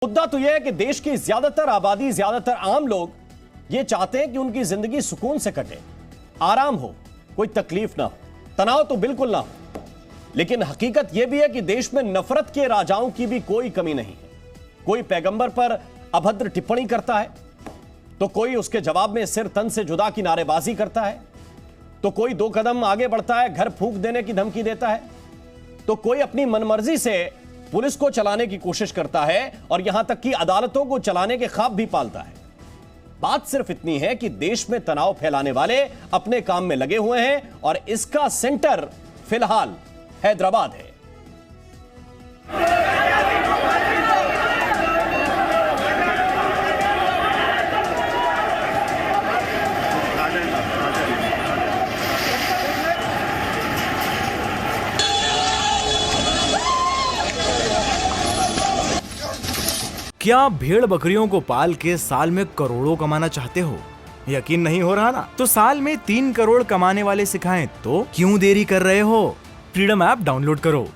मुद्दा तो यह है कि देश की ज्यादातर आबादी, ज्यादातर आम लोग ये चाहते हैं कि उनकी जिंदगी सुकून से कटे, आराम हो, कोई तकलीफ ना हो, तनाव तो बिल्कुल ना हो। लेकिन हकीकत यह भी है कि देश में नफरत के राजाओं की भी कोई कमी नहीं है। कोई पैगंबर पर अभद्र टिप्पणी करता है तो कोई उसके जवाब में सिर तन से जुदा की नारेबाजी करता है, तो कोई 2 कदम आगे बढ़ता है, घर फूंक देने की धमकी देता है, तो कोई अपनी मनमर्जी से पुलिस को चलाने की कोशिश करता है और यहां तक कि अदालतों को चलाने के ख्वाब भी पालता है। बात सिर्फ इतनी है कि देश में तनाव फैलाने वाले अपने काम में लगे हुए हैं और इसका सेंटर फिलहाल हैदराबाद है। क्या आप भेड़ बकरियों को पाल के साल में करोड़ों कमाना चाहते हो? यकीन नहीं हो रहा ना? तो साल में 3 करोड़ कमाने वाले सिखाएं तो क्यों देरी कर रहे हो? फ्रीडम ऐप डाउनलोड करो।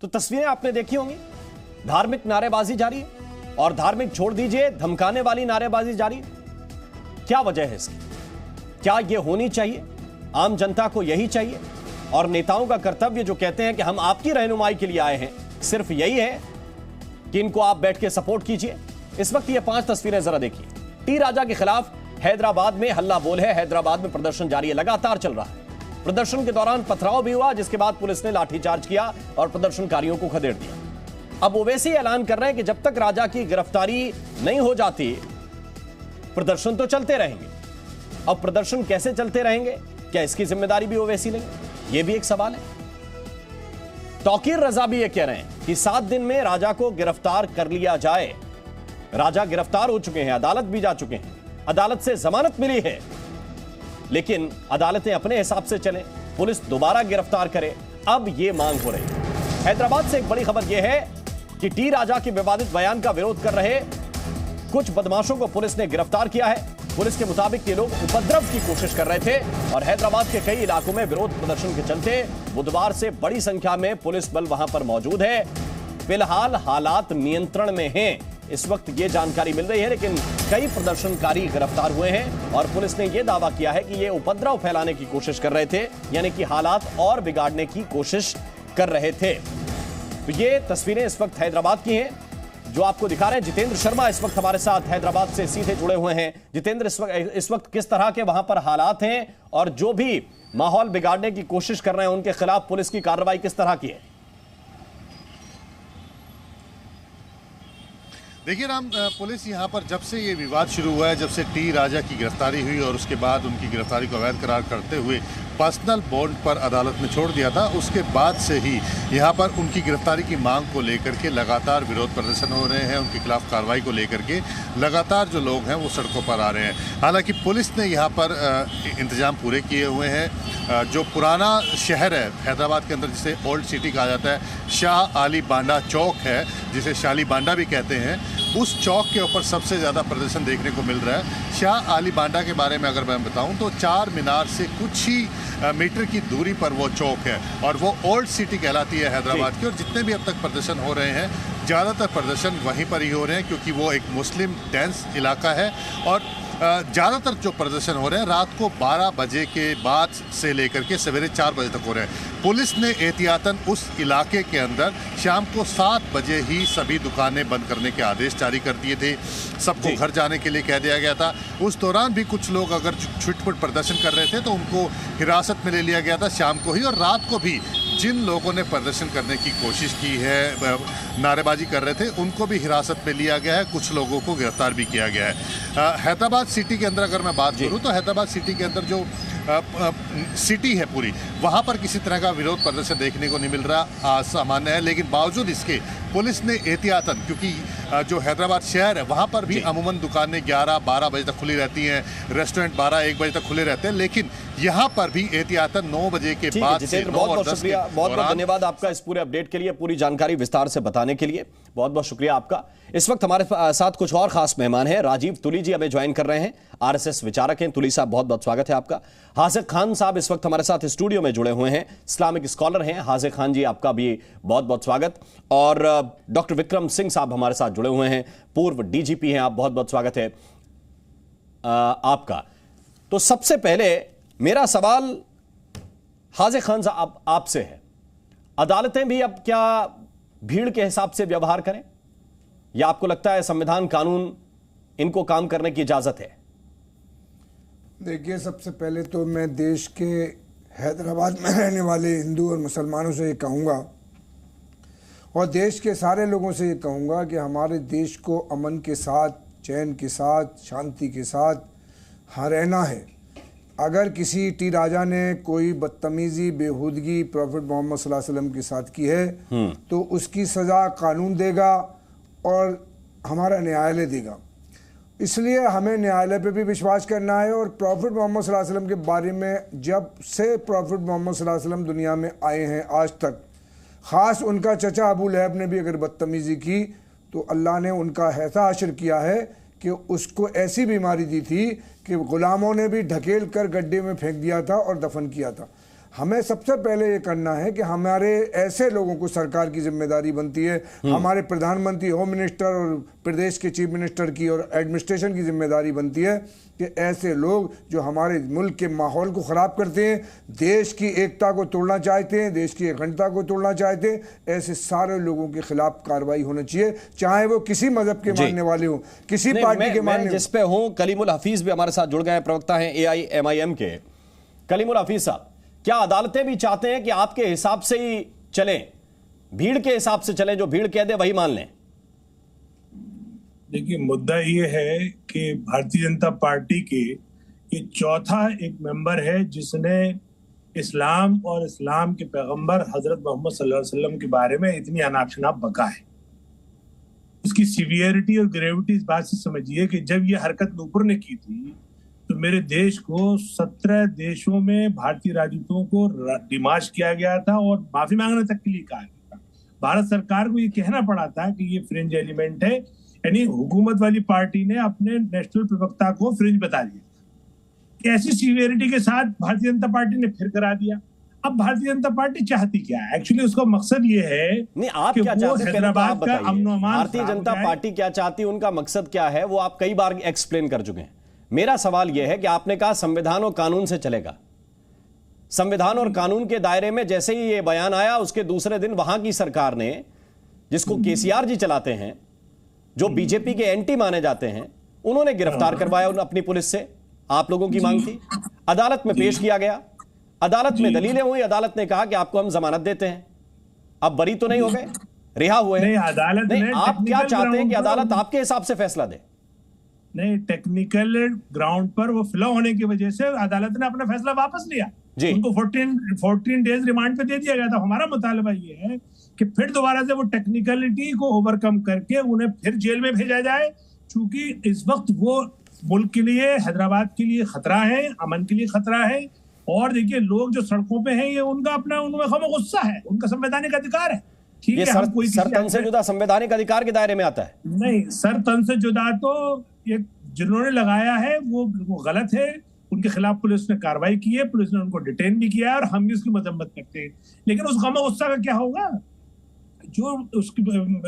तो तस्वीरें आपने देखी होंगी, धार्मिक नारेबाजी जारी है और धार्मिक छोड़ दीजिए, धमकाने वाली नारेबाजी जारी है। क्या वजह है इसकी? क्या यह होनी चाहिए? आम जनता को यही चाहिए और नेताओं का कर्तव्य जो कहते हैं कि हम आपकी रहनुमाई के लिए आए हैं, सिर्फ यही है कि इनको आप बैठ के सपोर्ट कीजिए। इस वक्त ये 5 तस्वीरें जरा देखिए। टी राजा के खिलाफ हैदराबाद में हल्ला बोल है। हैदराबाद में प्रदर्शन जारी है, लगातार चल रहा है। प्रदर्शन के दौरान पथराव भी हुआ, जिसके बाद पुलिस ने लाठीचार्ज किया और प्रदर्शनकारियों को खदेड़ दिया। अब ओवैसी ऐलान कर रहे हैं कि जब तक राजा की गिरफ्तारी नहीं हो जाती प्रदर्शन तो चलते रहेंगे। अब प्रदर्शन कैसे चलते रहेंगे, क्या इसकी जिम्मेदारी भी ओवैसी लेंगे? यह भी एक सवाल है। तौकीर रजा भी यह कह रहे हैं कि 7 दिन में राजा को गिरफ्तार कर लिया जाए। राजा गिरफ्तार हो चुके हैं, अदालत भी जा चुके हैं, अदालत से जमानत मिली है, लेकिन अदालतें अपने हिसाब से चले, पुलिस दोबारा गिरफ्तार करे। अब यह मांग हो रही है। हैदराबाद से एक बड़ी खबर यह है कि टी राजा के विवादित बयान का विरोध कर रहे कुछ बदमाशों को पुलिस ने गिरफ्तार किया है। पुलिस के मुताबिक ये लोग उपद्रव की कोशिश कर रहे थे और हैदराबाद के कई इलाकों में विरोध प्रदर्शन के चलते बुधवार से बड़ी संख्या में पुलिस बल वहां पर मौजूद है। फिलहाल हालात नियंत्रण में हैं, इस वक्त ये जानकारी मिल रही है, लेकिन कई प्रदर्शनकारी गिरफ्तार हुए हैं और पुलिस ने यह दावा किया है कि ये उपद्रव फैलाने की कोशिश कर रहे थे, यानी कि हालात और बिगाड़ने की कोशिश कर रहे थे। तो ये तस्वीरें इस वक्त हैदराबाद की हैं जो आपको दिखा रहे हैं। जितेंद्र शर्मा इस वक्त हमारे साथ हैदराबाद से सीधे जुड़े हुए हैं। जितेंद्र, इस वक्त किस तरह के वहां पर हालात हैं और जो भी माहौल बिगाड़ने की कोशिश कर रहे हैं उनके खिलाफ पुलिस की कार्रवाई किस तरह की है? देखिए राम, पुलिस यहाँ पर जब से ये विवाद शुरू हुआ है, जब से टी राजा की गिरफ्तारी हुई और उसके बाद उनकी गिरफ्तारी को अवैध करार करते हुए पर्सनल बॉन्ड पर अदालत ने छोड़ दिया था, उसके बाद से ही यहाँ पर उनकी गिरफ्तारी की मांग को लेकर के लगातार विरोध प्रदर्शन हो रहे हैं। उनके खिलाफ कार्रवाई को लेकर के लगातार जो लोग हैं वो सड़कों पर आ रहे हैं। हालांकि पुलिस ने यहाँ पर इंतजाम पूरे किए हुए हैं। जो पुराना शहर है हैदराबाद के अंदर, जिसे ओल्ड सिटी कहा जाता है, शाह आली बांडा चौक है, जिसे शाली बांडा भी कहते हैं, उस चौक के ऊपर सबसे ज़्यादा प्रदर्शन देखने को मिल रहा है। शाह आली बांडा के बारे में अगर मैं बताऊं तो 4 मीनार से कुछ ही मीटर की दूरी पर वो चौक है और वो ओल्ड सिटी कहलाती है हैदराबाद की। और जितने भी अब तक प्रदर्शन हो रहे हैं, ज़्यादातर प्रदर्शन वहीं पर ही हो रहे हैं क्योंकि वो एक मुस्लिम डेंस इलाका है और ज़्यादातर जो प्रदर्शन हो रहे हैं रात को 12 बजे के बाद से लेकर के सवेरे 4 बजे तक हो रहे हैं। पुलिस ने एहतियातन उस इलाके के अंदर शाम को 7 बजे ही सभी दुकानें बंद करने के आदेश जारी कर दिए थे। सबको घर जाने के लिए कह दिया गया था। उस दौरान भी कुछ लोग अगर छुटपुट प्रदर्शन कर रहे थे तो उनको हिरासत में ले लिया गया था शाम को ही। और रात को भी जिन लोगों ने प्रदर्शन करने की कोशिश की है, नारेबाजी कर रहे थे, उनको भी हिरासत में लिया गया है। कुछ लोगों को गिरफ्तार भी किया गया है। हैदराबाद सिटी के अंदर अगर मैं बात करूं तो हैदराबाद सिटी के अंदर जो सिटी है पूरी, वहां पर किसी तरह का विरोध प्रदर्शन देखने को नहीं मिल रहा, सामान्य है। लेकिन बावजूद इसके पुलिस ने एहतियातन, क्योंकि जो हैदराबाद शहर है वहां पर भी अमूमन दुकानें 11-12 बजे तक खुली रहती हैं, रेस्टोरेंट 12-1 बजे तक खुले रहते हैं, लेकिन यहाँ पर भी एहतियातन 9 बजे के बाद से 9 और 10 शुक्रिया, बहुत बहुत धन्यवाद आपका इस पूरे अपडेट के लिए, पूरी जानकारी विस्तार से बताने के लिए बहुत बहुत शुक्रिया आपका। इस वक्त हमारे साथ कुछ और खास मेहमान हैं। राजीव तुली जी हमें ज्वाइन कर रहे हैं, आरएसएस विचारक हैं। तुली साहब बहुत बहुत स्वागत है आपका। हाजिर खान साहब इस वक्त हमारे साथ स्टूडियो में जुड़े हुए हैं, इस्लामिक स्कॉलर हैं। हाजिर खान जी आपका भी बहुत बहुत स्वागत। और डॉक्टर विक्रम सिंह साहब हमारे साथ जुड़े हुए हैं, पूर्व डीजीपी हैं, आप बहुत बहुत स्वागत है आपका। तो सबसे पहले मेरा सवाल हाजिर खान साहब आपसे है, अदालतें भी अब क्या भीड़ के हिसाब से व्यवहार करें, या आपको लगता है संविधान कानून इनको काम करने की इजाजत है? देखिए, सबसे पहले तो मैं देश के हैदराबाद में रहने वाले हिंदू और मुसलमानों से ये कहूँगा, और देश के सारे लोगों से ये कहूँगा कि हमारे देश को अमन के साथ, चैन के साथ, शांति के साथ रहना है। अगर किसी टी राजा ने कोई बदतमीजी, बेहूदगी प्रॉफिट मोहम्मद सल्लल्लाहु अलैहि वसल्लम के साथ की है तो उसकी सज़ा कानून देगा और हमारा न्यायालय देगा। इसलिए हमें न्यायालय पे भी विश्वास करना है। और प्रॉफिट मोहम्मद सल्लल्लाहु अलैहि वसल्लम के बारे में, जब से प्रॉफिट मोहम्मद सल्लल्लाहु अलैहि वसल्लम दुनिया में आए हैं आज तक, ख़ास उनका चचा अबू लहब ने भी अगर बदतमीज़ी की तो अल्लाह ने उनका ऐसा हश्र किया है कि उसको ऐसी बीमारी दी थी कि गुलामों ने भी ढकेल कर गड्ढे में फेंक दिया था और दफन किया था। हमें सबसे पहले ये करना है कि हमारे ऐसे लोगों को, सरकार की जिम्मेदारी बनती है, हमारे प्रधानमंत्री, होम मिनिस्टर और प्रदेश के चीफ मिनिस्टर की और एडमिनिस्ट्रेशन की जिम्मेदारी बनती है कि ऐसे लोग जो हमारे मुल्क के माहौल को ख़राब करते हैं, देश की एकता को तोड़ना चाहते हैं, देश की अखंडता को तोड़ना चाहते हैं, ऐसे सारे लोगों के खिलाफ कार्रवाई होनी चाहिए, चाहे वो किसी मजहब के मानने वाले हों, किसी पार्टी के मानने। जिस पे हूं, कलीमुल हफीज भी हमारे साथ जुड़ गए हैं, प्रवक्ता हैं AIMIM के। कलीमुल हफीज साहब, क्या अदालतें भी चाहते हैं कि आपके हिसाब से ही चलें, भीड़ के हिसाब से चलें, जो भीड़ कह दे वही मान लें? देखिए, मुद्दा ये है कि भारतीय जनता पार्टी के ये चौथा एक मेंबर है जिसने इस्लाम और इस्लाम के पैगंबर हजरत मोहम्मद सल्लल्लाहु अलैहि वसल्लम के बारे में इतनी अनाप शनाप बका है। उसकी सीवियरिटी और ग्रेविटी इस बात से समझिए कि जब ये हरकत नूपुर ने की थी तो मेरे देश को 17 देशों में भारतीय राजदूतों को डिमार्च किया गया था और माफी मांगने तक के लिए कहा गया था। भारत सरकार को ये कहना पड़ा था कि ये फ्रिंज एलिमेंट है, यानी हुकूमत वाली पार्टी ने अपने नेशनल प्रवक्ता को फ्रिंज बता दिया। ऐसी सीवियरिटी के साथ भारतीय जनता पार्टी ने फिर करा दिया। अब भारतीय जनता पार्टी चाहती क्या है? एक्चुअली उसका मकसद ये है नहीं, आप क्या चाहते हैं? हैदराबाद का अमन-ओ-अमान। भारतीय जनता पार्टी क्या चाहती है, उनका मकसद क्या है, वो आप कई बार एक्सप्लेन कर चुके हैं। मेरा सवाल यह है कि आपने कहा संविधान और कानून से चलेगा। संविधान और कानून के दायरे में जैसे ही ये बयान आया, उसके दूसरे दिन वहां की सरकार ने, जिसको केसीआर जी चलाते हैं, जो बीजेपी के एंटी माने जाते हैं, उन्होंने गिरफ्तार करवाया अपनी पुलिस से। आप लोगों की मांग थी, अदालत में पेश किया गया, अदालत में दलीलें हुई, अदालत ने कहा कि आपको हम जमानत देते हैं। अब बरी तो नहीं हो गए, रिहा हुए। नहीं, अदालत नहीं, आप क्या चाहते हैं कि अदालत आपके हिसाब से फैसला दे? नहीं, टेक्निकल ग्राउंड पर वो फ्लॉ होने की वजह से अदालत ने अपना फैसला वापस लिया। उनको 14 डेज रिमांड पे दे दिया गया था। हमारा मुतालबा ये है कि फिर दोबारा से वो टेक्निकलिटी को ओवरकम करके उन्हें फिर जेल में भेजा जाए, क्योंकि इस वक्त वो मुल्क के लिए, हैदराबाद के लिए खतरा है, अमन के लिए खतरा है। और देखिए, लोग जो सड़कों पे हैं, ये उनका अपना, उनमें गुस्सा है, उनका संवैधानिक अधिकार है। ठीक है, सर तन से जुदा संवैधानिक अधिकार के दायरे में आता है? नहीं, सर तन से जुदा तो ये जिन्होंने लगाया है वो गलत है। उनके खिलाफ पुलिस ने कार्रवाई की है, पुलिस ने उनको डिटेन भी किया है और हम भी उसकी मजम्मत करते हैं। लेकिन उस गम गुस्सा का क्या होगा? जो उसकी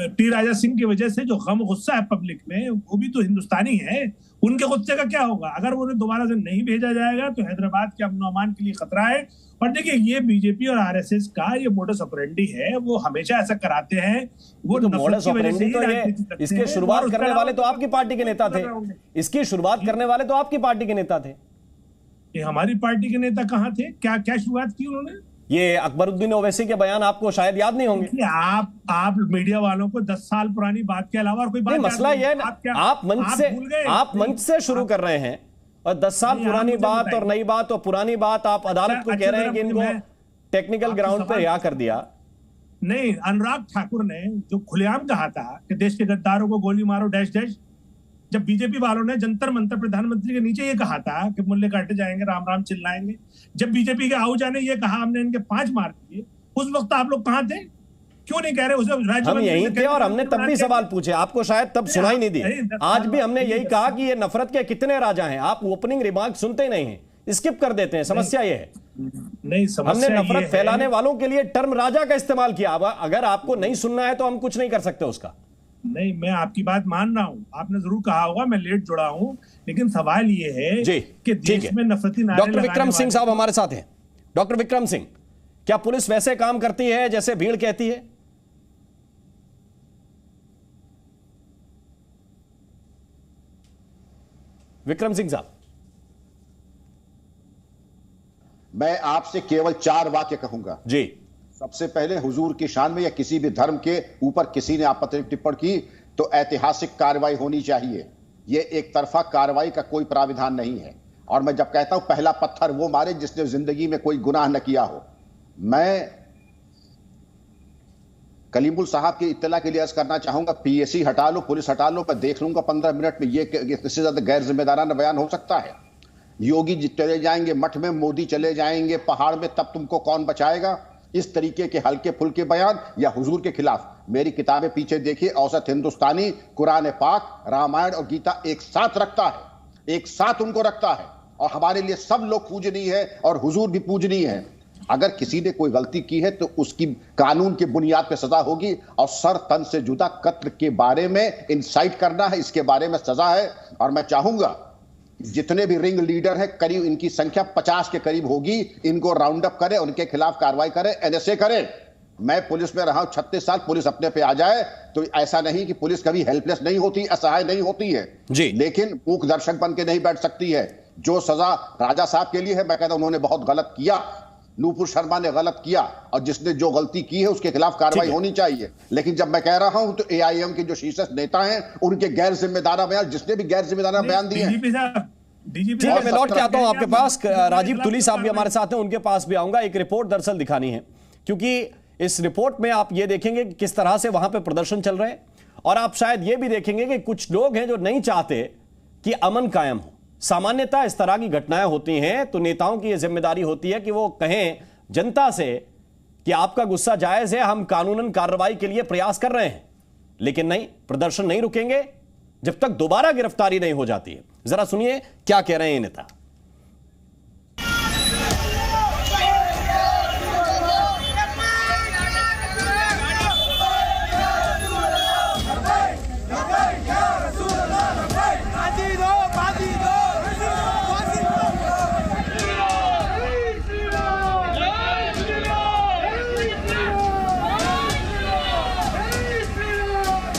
टी राजा सिंह की वजह से जो गम गुस्सा है पब्लिक में, वो भी तो हिंदुस्तानी है। उनके गुस्से का क्या होगा? अगर उन्हें दोबारा से नहीं भेजा जाएगा तो हैदराबाद के अमन अमान के लिए खतरा है। और देखिए, ये बीजेपी और आरएसएस का ये मोडस ऑपरेंडी है, वो हमेशा ऐसा कराते हैं। वो तो मोडस ऑपरेंडी तो ये इसके शुरुआत करने वाले तो आपकी पार्टी के नेता थे। इसकी शुरुआत करने वाले तो आपकी पार्टी के नेता थे। ये हमारी पार्टी के नेता कहाँ थे? क्या क्या शुरुआत की उन्होंने? ये अकबरुद्दीन ओवैसी के बयान आपको शायद याद नहीं होंगे। आप मीडिया वालों को 10 साल पुरानी बात के अलावा और कोई बात नहीं, मसला ये है आप मंच से शुरू कर रहे हैं और 10 साल पुरानी बात और नई बात और पुरानी बात आप अदालत को कह रहे हैं कि इनको टेक्निकल ग्राउंड पर रिहा कर दिया। नहीं, अनुराग ठाकुर ने जो खुलेआम कहा था कि देश के गद्दारों को गोली मारो डैश डैश, जब बीजेपी वालों ने जंतर मंतर प्रधानमंत्री के नीचे ये कहा था कि मुल्ले काटे जाएंगे, राम राम चिल्लाएंगे, जब बीजेपी के आहूजा ने ये कहा हमने इनके 5 मार दिए, उस वक्त आप लोग कहां थे? क्यों नहीं कह रहे? हम यहीं थे और हमने तब भी सवाल पूछे, आपको शायद तब सुनाई नहीं दी। आज भी हमने यही कहा कि ये नफरत के कितने राजा हैं। आप ओपनिंग रिमार्क सुनते ही नहीं है, स्किप कर देते हैं। समस्या ये है, नहीं हमने नफरत फैलाने वालों के लिए टर्म राजा का इस्तेमाल किया। अगर आपको नहीं सुनना है तो हम कुछ नहीं कर सकते उसका। नहीं, मैं आपकी बात मान रहा हूं, आपने जरूर कहा होगा, मैं लेट जुड़ा हूं, लेकिन सवाल ये है कि देश में नफरती नारे डॉक्टर विक्रम सिंह साहब हमारे साथ हैं। डॉक्टर विक्रम सिंह, क्या पुलिस वैसे काम करती है जैसे भीड़ कहती है? विक्रम सिंह साहब, मैं आपसे केवल 4 वाक्य कहूंगा जी। सबसे पहले, हुजूर की शान में या किसी भी धर्म के ऊपर किसी ने आपत्तिजनक टिप्पणी की तो ऐतिहासिक कार्रवाई होनी चाहिए। यह एक तरफा कार्रवाई का कोई प्राविधान नहीं है। और मैं जब कहता हूं पहला पत्थर वो मारे जिसने जिंदगी में कोई गुनाह न किया हो। मैं कलीमुल साहब की इत्तला के लिए अर्ज करना चाहूंगा, पीएसी हटा लो, पुलिस हटा लो, मैं देख लूंगा 15 मिनट में ये इससे ज्यादा गैर जिम्मेदाराना बयान हो सकता है? योगी जी चले जाएंगे मठ में, मोदी चले जाएंगे पहाड़ में, तब तुमको कौन बचाएगा? इस तरीके के हल्के फुल्के बयान या हुजूर के खिलाफ। मेरी किताबें पीछे देखिए, औसत हिंदुस्तानी कुरान पाक, रामायण और गीता एक साथ रखता है, एक साथ उनको रखता है। और हमारे लिए सब लोग पूजनीय है और हुजूर भी पूजनीय है। अगर किसी ने कोई गलती की है तो उसकी कानून की बुनियाद पर सजा होगी। और सर तन से जुदा कत्ल के बारे में इंसाइट करना है, इसके बारे में सजा है। और मैं चाहूंगा जितने भी रिंग लीडर हैं, करीब इनकी संख्या 50 के करीब होगी, इनको राउंड अप करें, उनके खिलाफ कार्रवाई करें, एनएसए करें। मैं पुलिस में रहा हूं 36 साल, पुलिस अपने पे आ जाए तो ऐसा नहीं कि पुलिस कभी हेल्पलेस नहीं होती, असहाय नहीं होती है जी, लेकिन मूक दर्शक बन के नहीं बैठ सकती है। जो सजा राजा साहब के लिए है, मैं कहता हूं उन्होंने बहुत गलत किया, नूपुर शर्मा ने गलत किया, और जिसने जो गलती की है उसके खिलाफ कार्रवाई होनी चाहिए। लेकिन जब मैं कह रहा हूं तो एआईएम के जो शीर्ष नेता हैं उनके गैर जिम्मेदार बयान, जिसने भी गैर जिम्मेदार बयान दिए हैं। ठीक है, मैं लौट के आता हूं आपके पास। राजीव तुली साहब भी हमारे साथ हैं, उनके पास भी आऊंगा। एक रिपोर्ट दरअसल दिखानी है, क्योंकि इस रिपोर्ट में आप ये देखेंगे कि किस तरह से वहां पे प्रदर्शन चल रहे हैं, और आप शायद ये भी देखेंगे कि कुछ लोग हैं जो नहीं चाहते कि अमन कायम हो। सामान्यतः इस तरह की घटनाएं होती हैं तो नेताओं की यह जिम्मेदारी होती है कि वो कहें जनता से कि आपका गुस्सा जायज है, हम कानूनन कार्रवाई के लिए प्रयास कर रहे हैं। लेकिन नहीं, प्रदर्शन नहीं रुकेंगे जब तक दोबारा गिरफ्तारी नहीं हो जाती है। जरा सुनिए क्या कह रहे हैं ये नेता।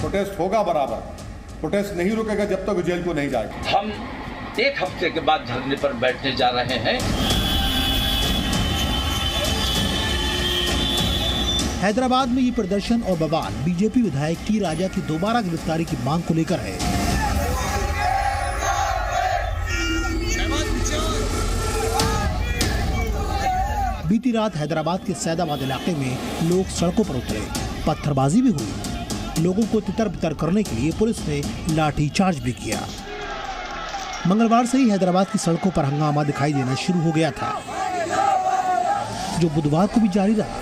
प्रोटेस्ट होगा बराबर, प्रोटेस्ट नहीं रुकेगा जब तक जेल को नहीं जाएगा। हम 1 हफ्ते के बाद धरने पर बैठने जा रहे हैं। हैदराबाद में ये प्रदर्शन और बवाल बीजेपी विधायक टी राजा की दोबारा गिरफ्तारी की मांग को लेकर है। बीती रात हैदराबाद के सैदाबाद इलाके में लोग सड़कों पर उतरे, पत्थरबाजी भी हुई। लोगों को तितर बितर करने के लिए पुलिस ने लाठीचार्ज भी किया। मंगलवार से ही हैदराबाद की सड़कों पर हंगामा दिखाई देना शुरू हो गया था, जो बुधवार को भी जारी रहा।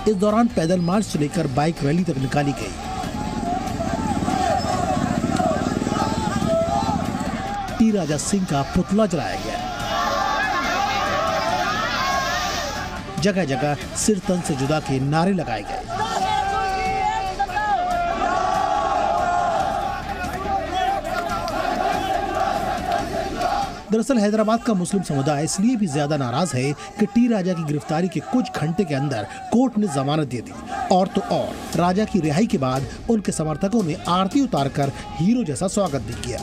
इस दौरान पैदल मार्च से लेकर बाइक रैली तक निकाली गई। टी राजा सिंह का पुतला जलाया गया। जगह जगह सिर तन से जुदा के नारे लगाए गए। दरअसल हैदराबाद का मुस्लिम समुदाय इसलिए भी ज्यादा नाराज है कि टी राजा की गिरफ्तारी के कुछ घंटे के अंदर कोर्ट ने जमानत दे दी और तो और राजा की रिहाई के बाद उनके समर्थकों ने आरती उतारकर हीरो जैसा स्वागत भी किया।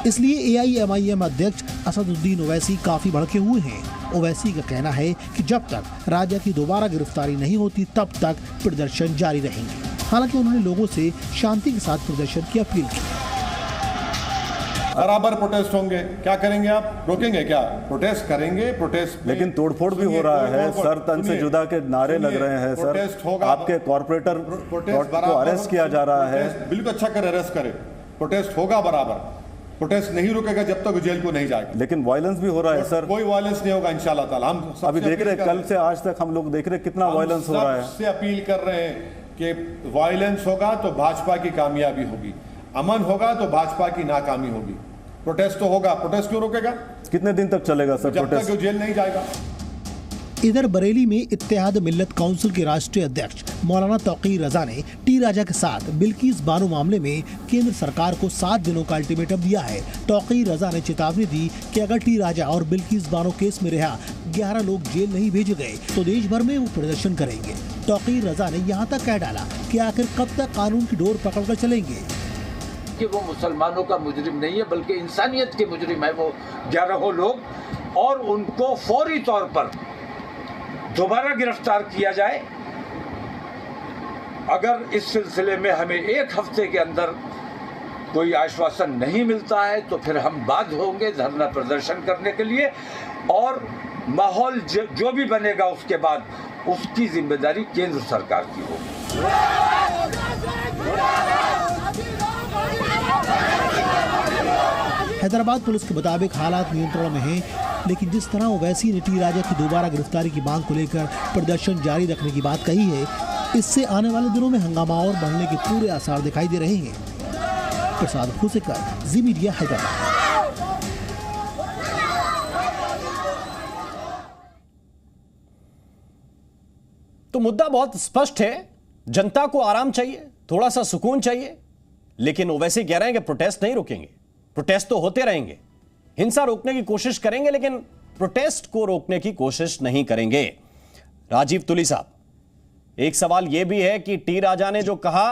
इसलिए AIMIM अध्यक्ष असदुद्दीन ओवैसी काफी भड़के हुए हैं। ओवैसी का कहना है कि जब तक राजा की दोबारा गिरफ्तारी नहीं होती तब तक प्रदर्शन जारी रहेंगे। हालांकि उन्होंने लोगों से शांति के साथ प्रदर्शन की अपील की। बराबर प्रोटेस्ट होंगे, क्या करेंगे आप? रोकेंगे क्या? प्रोटेस्ट करेंगे, प्रोटेस्ट। लेकिन तोड़फोड़ भी हो रहा है, सर तन से जुदा के नारे लग रहे हैं सर, आपके कॉर्पोरेटर को अरेस्ट किया जा रहा है। बिल्कुल अच्छा करे, अरेस्ट करे, प्रोटेस्ट होगा बराबर। प्रोटेस्ट नहीं रुकेगा जब तक जेल को नहीं जाएगा। लेकिन वायलेंस भी हो रहा है सर। कोई वायलेंस नहीं होगा इंशाल्लाह ताला। हम अभी देख रहे हैं, कल से आज तक हम लोग देख रहे हैं कितना वायलेंस हो रहा है। सबसे अपील कर रहे हैं कि वायलेंस होगा तो भाजपा की कामयाबी होगी, अमन होगा तो भाजपा की नाकामी होगी। प्रोटेस्ट तो होगा, प्रोटेस्ट क्यों रुकेगा? कितने दिन तक चलेगा सर जब प्रोटेस्ट? तक जेल नहीं जाएगा। इधर बरेली में इत्तेहाद मिल्लत काउंसिल के राष्ट्रीय अध्यक्ष मौलाना तौकीर रजा ने टी राजा के साथ बिल्किस बानो मामले में केंद्र सरकार को 7 दिनों का अल्टीमेटम दिया है। तौकीर रजा ने चेतावनी दी कि अगर टी राजा और बिल्किस बानो केस में रिहा 11 लोग जेल नहीं भेजे गए तो देश भर में वो प्रदर्शन करेंगे। तौकीर रजा ने यहाँ तक कह डाला कि आखिर कब तक कानून की डोर पकड़कर चलेंगे। कि वो मुसलमानों का मुजरिम नहीं है बल्कि इंसानियत के मुजरिम है वो 11 लोग, और उनको फौरी तौर पर दोबारा गिरफ्तार किया जाए। अगर इस सिलसिले में हमें 1 हफ्ते के अंदर कोई आश्वासन नहीं मिलता है तो फिर हम बाध्य होंगे धरना प्रदर्शन करने के लिए, और माहौल जो भी बनेगा उसके बाद उसकी जिम्मेदारी केंद्र सरकार की होगी। हैदराबाद पुलिस के मुताबिक हालात नियंत्रण में हैं, लेकिन जिस तरह ओवैसी ने टी राजा की दोबारा गिरफ्तारी की मांग को लेकर प्रदर्शन जारी रखने की बात कही है, इससे आने वाले दिनों में हंगामा और बढ़ने के पूरे आसार दिखाई दे रहे हैं। प्रसाद फुसेकर, जी मीडिया, हैदराबाद। तो मुद्दा बहुत स्पष्ट है, जनता को आराम चाहिए, थोड़ा सा सुकून चाहिए, लेकिन ओवैसी कह रहे हैं कि प्रोटेस्ट नहीं रुकेंगे। प्रोटेस्ट तो होते रहेंगे, हिंसा रोकने की कोशिश करेंगे, लेकिन प्रोटेस्ट को रोकने की कोशिश नहीं करेंगे। राजीव तुली साहब, एक सवाल यह भी है कि टी राजा ने जो कहा,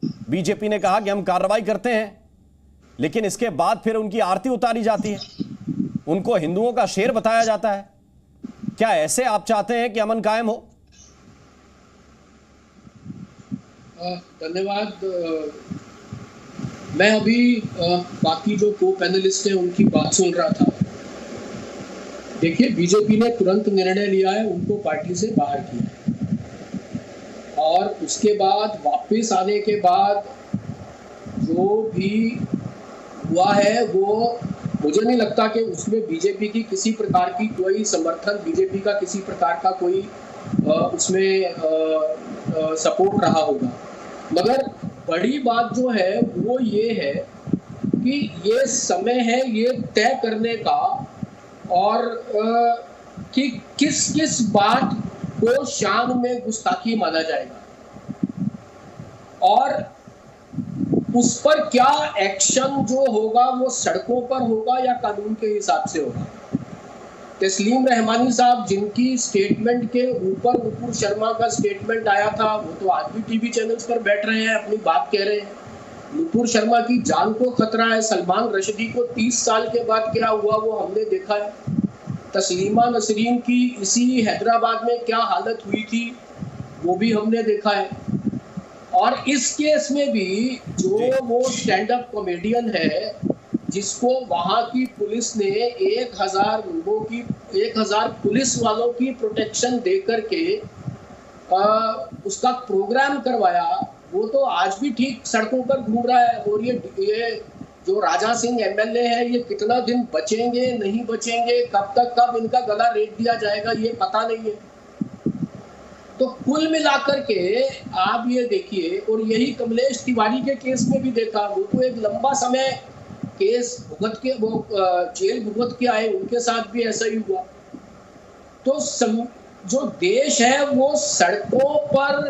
बीजेपी ने कहा कि हम कार्रवाई करते हैं, लेकिन इसके बाद फिर उनकी आरती उतारी जाती है, उनको हिंदुओं का शेर बताया जाता है। क्या ऐसे आप चाहते हैं कि अमन कायम हो? धन्यवाद। मैं अभी बाकी जो को पैनलिस्ट हैं उनकी बात सुन रहा था। देखिए, बीजेपी ने तुरंत निर्णय लिया है, उनको पार्टी से बाहर किया है, और उसके बाद वापस आने के बाद जो भी हुआ है वो मुझे नहीं लगता कि उसमें बीजेपी की किसी प्रकार की कोई समर्थन, बीजेपी का किसी प्रकार का कोई उसमें सपोर्ट रहा होगा। मगर बड़ी बात जो है वो ये है कि ये समय है ये तय करने का, और कि किस किस बात को शान में गुस्ताखी माना जाएगा और उस पर क्या एक्शन जो होगा वो सड़कों पर होगा या कानून के हिसाब से होगा। तस्लीम रहमानी साहब, जिनकी स्टेटमेंट के ऊपर नुपुर शर्मा का स्टेटमेंट आया था, वो तो आज भी टीवी चैनल्स पर बैठ रहे हैं, अपनी बात कह रहे हैं। नुपुर शर्मा की जान को खतरा है। सलमान रशदी को 30 साल के बाद क्या हुआ वो हमने देखा है। तस्लीमा नसरीन की इसी हैदराबाद में क्या हालत हुई थी वो भी हमने देखा है। और इस केस में भी जो वो स्टैंड अप कॉमेडियन है जिसको वहां की पुलिस ने 1000 लोगों की 1000 पुलिस वालों की प्रोटेक्शन दे करके उसका प्रोग्राम करवाया, वो तो आज भी ठीक सड़कों पर घूम रहा है। और ये जो राजा सिंह एमएलए है, ये कितना दिन बचेंगे नहीं बचेंगे, कब इनका गला रेत दिया जाएगा ये पता नहीं है। तो कुल मिलाकर के आप ये देखिए, और यही कमलेश तिवारी के केस में भी देखा, वो तो एक लंबा समय केस भुगत के, वो जेल भुगत के आए, उनके साथ भी ऐसा ही हुआ। तो जो देश है वो सड़कों पर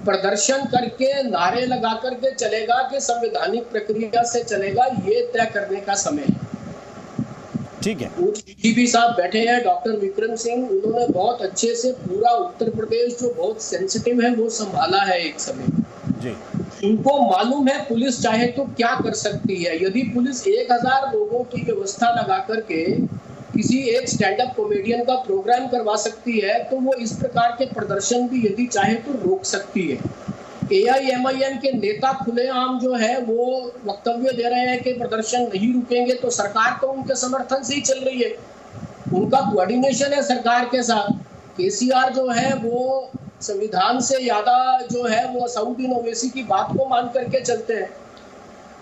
प्रदर्शन करके नारे लगा करके चलेगा कि संवैधानिक प्रक्रिया से चलेगा, ये तय करने का समय है। ठीक है, डीजीपी साहब बैठे हैं, डॉक्टर विक्रम सिंह, उन्होंने बहुत अच्छे से पूरा उत्तर प्रदेश जो बहुत सेंसिटिव है वो संभाला है एक समय जी। उनको मालूम है पुलिस चाहे तो क्या कर सकती है। यदि पुलिस 1000 लोगों की व्यवस्था लगा करके किसी एक स्टैंड अप कॉमेडियन का प्रोग्राम करवा सकती है, तो वो इस प्रकार के प्रदर्शन भी यदि चाहे तो रोक सकती है। AIMIM के नेता खुलेआम जो है वो वक्तव्य दे रहे हैं कि प्रदर्शन नहीं रुकेंगे, तो सरकार तो उनके समर्थन से ही चल रही है, उनका कोऑर्डिनेशन है सरकार के साथ। KCR जो है वो संविधान से ज्यादा जो है वो असदुद्दीन ओवैसी की बात को मान करके चलते हैं,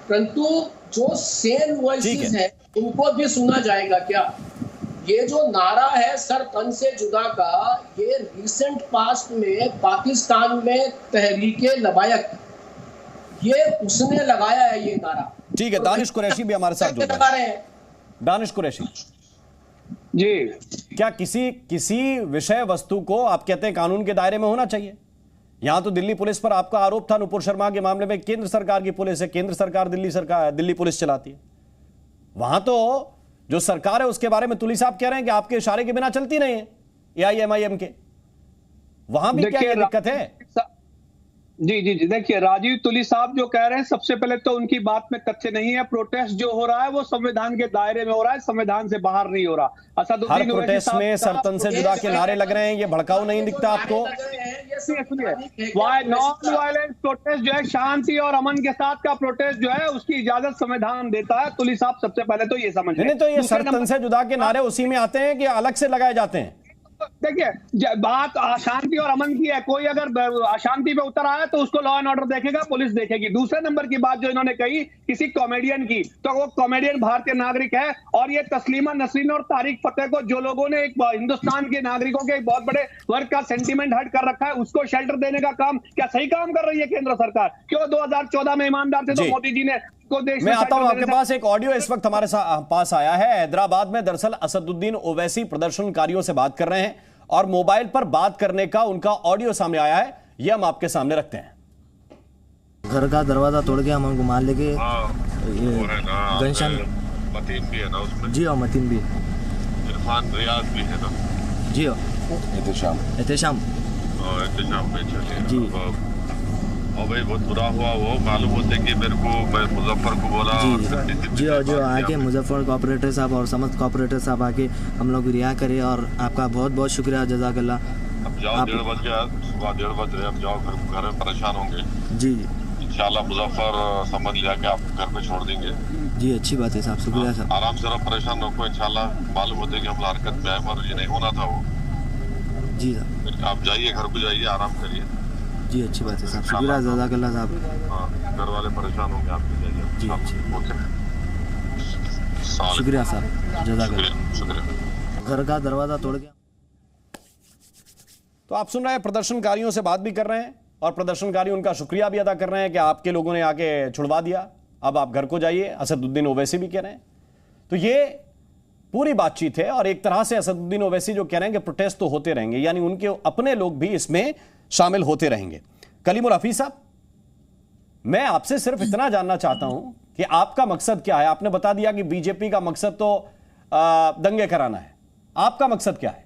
परंतु जो सेन वॉइसेस है उनको भी सुना जाएगा क्या? ये जो नारा है सर तन से जुदा का, ये रिसेंट पास्ट में पाकिस्तान में तहरीके लबायक, ये उसने लगाया है ये नारा। ठीक है, दानिश कुरैशी भी हमारे साथ जुड़ रहे हैं। दानिश कुरैशी जी, क्या किसी विषय वस्तु को आप कहते हैं कानून के दायरे में होना चाहिए? यहां तो दिल्ली पुलिस पर आपका आरोप था नुपुर शर्मा के मामले में, केंद्र सरकार की पुलिस है, केंद्र सरकार दिल्ली पुलिस चलाती है। वहां तो जो सरकार है उसके बारे में तुली साहब कह रहे हैं कि आपके इशारे के बिना चलती नहीं है AIMIM के, वहां भी क्या दिक्कत है? जी, देखिए राजीव तुली साहब जो कह रहे हैं, सबसे पहले तो उनकी बात में तथ्य नहीं है। प्रोटेस्ट जो हो रहा है वो संविधान के दायरे में हो रहा है, संविधान से बाहर नहीं हो रहा। हर प्रोटेस्ट में सरतन से जुदा के नारे लग रहे हैं, ये भड़काऊ नहीं दिखता आपको? नॉन वायलेंस प्रोटेस्ट जो है, शांति और अमन के साथ का प्रोटेस्ट जो है, उसकी इजाजत संविधान देता है। तुली साहब सबसे पहले तो ये समझ नहीं, तो ये सरतन से जुदा के नारे उसी में आते हैं कि अलग से लगाए जाते हैं? देखिए बात अशांति और अमन की है, कोई अगर अशांति पे उतर आया तो उसको लॉ एंड ऑर्डर देखेगा, पुलिस देखेगी। दूसरे नंबर की बात जो इन्होंने कही किसी कॉमेडियन की, तो वो कॉमेडियन भारतीय नागरिक है, और ये तस्लीमा नसरीन और तारिक फतेह को जो लोगों ने एक हिंदुस्तान के नागरिकों के एक बहुत बड़े वर्ग का सेंटीमेंट हर्ट कर रखा है, उसको शेल्टर देने का काम क्या सही काम कर रही है केंद्र सरकार? क्यों 2014 में ईमानदार थे तो मोदी जी ने मैं आता हूं आपके पास। एक ऑडियो इस वक्त हमारे पास आया है हैदराबाद में। दरअसल असदुद्दीन ओवैसी प्रदर्शनकारियों से बात कर रहे हैं और मोबाइल पर बात करने का उनका ऑडियो सामने आया है, यह हम आपके सामने रखते हैं। घर का दरवाजा तोड़ के हम उनको मार लेके गनशान मतीन भी है ना उसमें? जी हाँ, मतीन भी, इरफान रियाज भी है ना? जी हाँ, एहतेशाम जी। और भाई बहुत बुरा हुआ, वो मालूम होते कि मेरे को, मैं मुजफ्फर को बोला जी हाँ, जो आके मुजफ्फर कोऑपरेटर साहब और समस्त कोऑपरेटर साहब आके हम लोग रिहा करे, और आपका बहुत बहुत शुक्रिया, जज़ाकल्लाह। अब जाओ, 1:30 बज गया, सुबह 1:30 बज रहे, अब जाओ, घर में परेशान होंगे। जी इंशाल्लाह मुजफ्फर समझ लिया कि आप घर पे छोड़ देंगे। जी, अच्छी बात है साहब, शुक्रिया साहब। आराम से रहो, परेशान रखो, इंशाल्लाह। मालूम होते कि हम हरकत में आए, मगर ये नहीं होना था वो। जी साहब, आप जाइए, घर को जाइए, आराम करिए। जी, अच्छी बात है साहब, शुक्रिया, जज़ाकल्लाह साहब। हाँ, घर वाले परेशान होंगे, आप जाइए। जी, अच्छी, ओके, शुक्रिया साहब, जज़ाकल्लाह। घर का दरवाजा तोड़ के। तो आप सुन रहे हैं, प्रदर्शनकारियों से बात भी कर रहे हैं और प्रदर्शनकारी उनका शुक्रिया भी अदा कर रहे हैं कि आपके लोगों ने आके छुड़वा दिया, अब आप घर को जाइए। असदुद्दीन ओवैसी भी कह रहे हैं। तो ये पूरी बातचीत है, और एक तरह से असदुद्दीन ओवैसी जो कह रहे हैं कि प्रोटेस्ट तो होते रहेंगे, यानी उनके अपने लोग भी इसमें शामिल होते रहेंगे। कलीमुल हफीज साहब, मैं आपसे सिर्फ इतना जानना चाहता हूं कि आपका मकसद क्या है? आपने बता दिया कि बीजेपी का मकसद तो दंगे कराना है, आपका मकसद क्या है?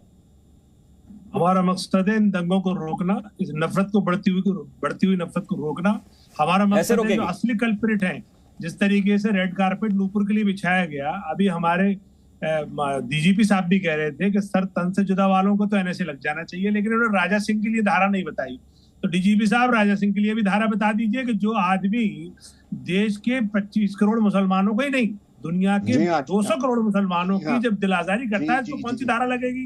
हमारा मकसद है इन दंगों को रोकना, इस नफरत को बढ़ती हुई नफरत को रोकना। हमारा मकसद है जो असली कल्प्रिट है, जिस तरीके से रेड कारपेट नूपुर के लिए बिछाया गया, अभी हमारे डीजीपी साहब भी कह रहे थे कि सर तन से जुदा वालों को तो NSA लग जाना चाहिए, लेकिन उन्होंने राजा सिंह के लिए धारा नहीं बताई। तो डीजीपी साहब राजा सिंह के लिए भी धारा बता दीजिए कि जो आदमी देश के 25 करोड़ मुसलमानों को ही नहीं, दुनिया के 200 करोड़ मुसलमानों की जब दिल आजारी करता है तो कौन सी धारा लगेगी?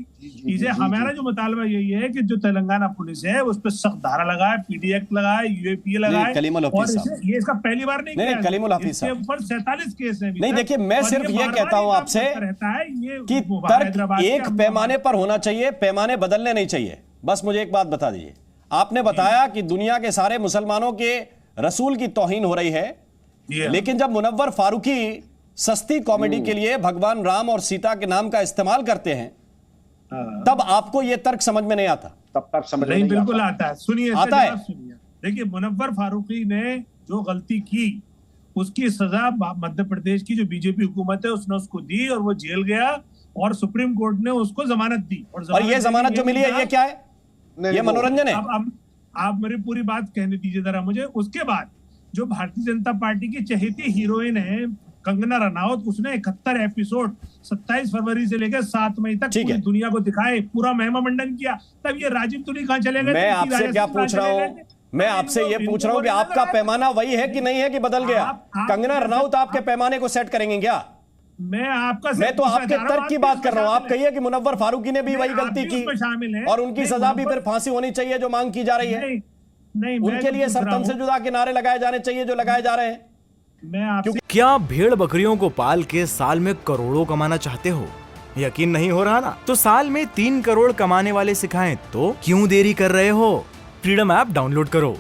इसे हमारा जो मुतालबा यही है कि जो तेलंगाना पुलिस है उस पर सख्त धारा लगाए, PD एक्ट लगाए, UAPA लगाए, और ये इसका पहली बार नहीं किया। कलीमुल हफीज साहब, 47 केस है। नहीं, देखिए, मैं सिर्फ ये कहता हूं आपसे कि तर्क एक पैमाने पर होना चाहिए, पैमाने बदलने नहीं चाहिए। बस मुझे एक बात बता दीजिए, आपने बताया कि दुनिया के सारे मुसलमानों के रसूल की तौहीन हो रही है, लेकिन जब मुनव्वर फारूकी सस्ती कॉमेडी के लिए भगवान राम और सीता के नाम का इस्तेमाल करते हैं, तब आपको यह तर्क समझ में नहीं आता? तब तक समझ नहीं, बिल्कुल आता है। सुनिए, आता है। देखिए, मुनव्वर फारूकी ने जो गलती की उसकी सजा मध्य प्रदेश की जो बीजेपी हुकूमत है उसने उसको दी और वो जेल गया और सुप्रीम कोर्ट ने उसको जमानत दी। और ये जमानत जो मिली है ये क्या है? ये मनोरंजन है? आप मेरी पूरी बात कहने दीजिए जरा मुझे। उसके बाद जो भारतीय जनता पार्टी की चहेती हीरोइन है कंगना रनौत, उसने 71 एपिसोड 27 फरवरी से लेकर 7 मई तक पूरी दुनिया को दिखाए, पूरा महिमा मंडन किया। तब ये राजीव तुली कहां चले गए? मैं आपसे क्या पूछ रहा हूं, मैं आपसे ये पूछ रहा हूं कि आपका पैमाना वही है कि नहीं है कि बदल गया? कंगना रनौत आपके पैमाने को सेट करेंगे क्या? मैं तो आपके तर्क की बात कर रहा हूं। आप कहिए कि मुनव्वर फारूकी ने भी वही गलती की और उनकी सजा भी फिर फांसी होनी चाहिए जो मांग की जा रही है। उनके लिए सर तन से जुदा के नारे लगाए जाने चाहिए जो लगाए जा रहे हैं। क्या भेड़ बकरियों को पाल के साल में करोड़ों कमाना चाहते हो? यकीन नहीं हो रहा ना? तो साल में 3 करोड़ कमाने वाले सिखाएं तो क्यों देरी कर रहे हो? फ्रीडम ऐप डाउनलोड करो।